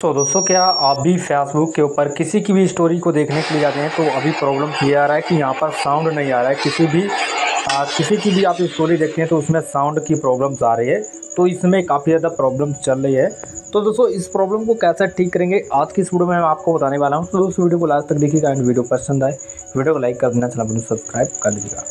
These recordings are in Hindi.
तो दोस्तों, क्या आप भी फेसबुक के ऊपर किसी की भी स्टोरी को देखने के लिए जाते हैं तो अभी प्रॉब्लम ये आ रहा है कि यहाँ पर साउंड नहीं आ रहा है। किसी की भी आप स्टोरी देखते हैं तो उसमें साउंड की प्रॉब्लम्स आ रही है। तो इसमें काफ़ी ज़्यादा प्रॉब्लम चल रही है। तो दोस्तों, इस प्रॉब्लम को कैसे ठीक करेंगे आज की इस वीडियो में मैं आपको बताने वाला हूँ। तो दोस्तों, वीडियो को लास्ट तक देखिएगा एंड वीडियो पसंद आए वीडियो को लाइक कर देना, चैनल को सब्सक्राइब कर लीजिएगा।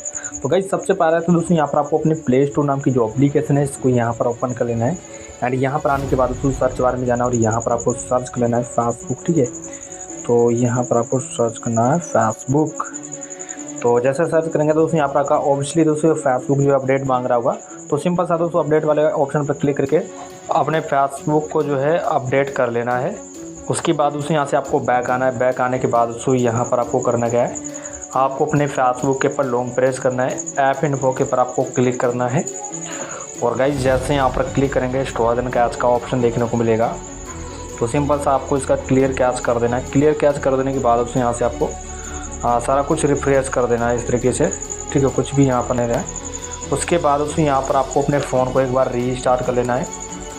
तो गाइस, सबसे पहले तो दोस्तों यहाँ पर आपको अपने प्ले स्टोर नाम की जो एप्लीकेशन है इसको यहाँ पर ओपन कर लेना है। एंड यहाँ पर आने के बाद दोस्तों सर्च बार में जाना है और यहाँ पर आपको सर्च कर लेना है फेसबुक। ठीक है, तो यहाँ पर आपको सर्च करना है फेसबुक। तो जैसे सर्च करेंगे तो दोस्तों यहाँ पर आपका ऑब्वियसली दोस्तों फेसबुक जो अपडेट मांग रहा होगा, तो सिंपल सा दोस्तों अपडेट वाले ऑप्शन पर क्लिक करके अपने फेसबुक को जो है अपडेट कर लेना है। उसके बाद दोस्तों यहाँ से आपको बैक आना है। बैक आने के बाद दोस्तों यहाँ पर आपको करना क्या है, आपको अपने फेसबुक के ऊपर लॉन्ग प्रेस करना है। ऐप इन्फो के ऊपर आपको क्लिक करना है और गाइस जैसे यहाँ पर क्लिक करेंगे स्टोर एंड कैश का ऑप्शन देखने को मिलेगा। तो सिंपल सा आपको इसका क्लियर कैश कर देना है। क्लियर कैश कर देने के बाद दोस्तों यहाँ से आपको सारा कुछ रिफ्रेश कर देना है इस तरीके से। ठीक है, कुछ भी यहाँ पर नहीं रहा है। उसके बाद दोस्तों यहाँ पर आपको अपने फ़ोन को एक बार रीस्टार्ट कर लेना है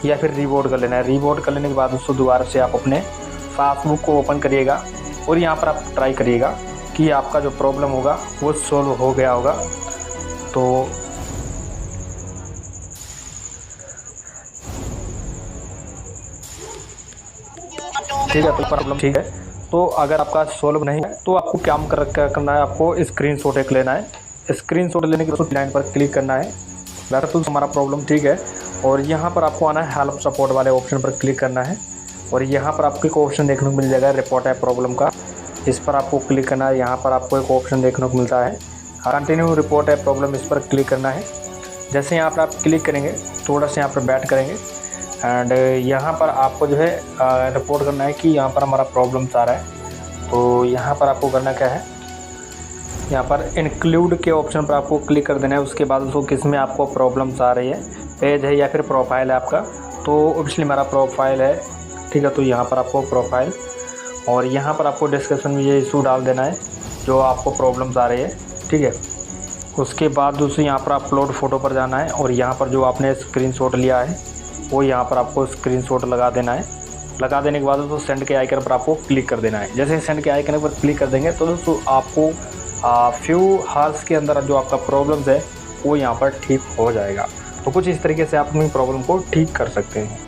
या फिर रीबूट कर लेना है। रीबूट कर लेने के बाद दोस्तों दोबारा से आप अपने फेसबुक को ओपन करिएगा और यहाँ पर आप ट्राई करिएगा कि आपका जो प्रॉब्लम होगा वो सॉल्व हो गया होगा। तो ठीक है, तो प्रॉब्लम ठीक है। तो अगर आपका सॉल्व नहीं है तो आपको क्या करना है, आपको स्क्रीनशॉट एक लेना है। स्क्रीनशॉट लेने के बाद लाइन पर क्लिक करना है। वैसे तो हमारा प्रॉब्लम ठीक है और यहाँ पर आपको आना है हेल्प सपोर्ट वाले ऑप्शन पर क्लिक करना है और यहाँ पर आपको एक ऑप्शन देखने को मिल जाएगा रिपोर्ट है प्रॉब्लम का। इस पर आपको क्लिक करना है। यहाँ पर आपको एक ऑप्शन देखने को मिलता है कंटिन्यू रिपोर्ट है प्रॉब्लम, इस पर क्लिक करना है। जैसे यहाँ पर आप क्लिक करेंगे थोड़ा सा यहाँ पर बैठ करेंगे एंड यहाँ पर आपको जो है रिपोर्ट करना है कि यहाँ पर हमारा प्रॉब्लम्स आ रहा है। तो यहाँ पर आपको करना क्या है, यहाँ पर इंक्लूड के ऑप्शन पर आपको क्लिक कर देना है। उसके बाद उसको किस में आपको प्रॉब्लम्स आ रही है, पेज है या फिर प्रोफाइल है आपका। तो ऑब्वियसली मेरा प्रोफाइल है। ठीक है, तो यहाँ पर आपको प्रोफाइल और यहाँ पर आपको डिस्क्रिप्शन में ये इशू डाल देना है जो आपको प्रॉब्लम्स आ रही है। ठीक है, उसके बाद दूसरी यहाँ पर अपलोड फ़ोटो पर जाना है और यहाँ पर जो आपने स्क्रीनशॉट लिया है वो यहाँ पर आपको स्क्रीनशॉट लगा देना है। लगा देने के बाद दोस्तों सेंड के आइकन पर आपको क्लिक कर देना है। जैसे सेंड के आइकन पर क्लिक कर देंगे तो दोस्तों आपको फ्यू हार्स के अंदर जो आपका प्रॉब्लम्स है वो यहाँ पर ठीक हो जाएगा। तो कुछ इस तरीके से आप अपनी प्रॉब्लम को ठीक कर सकते हैं।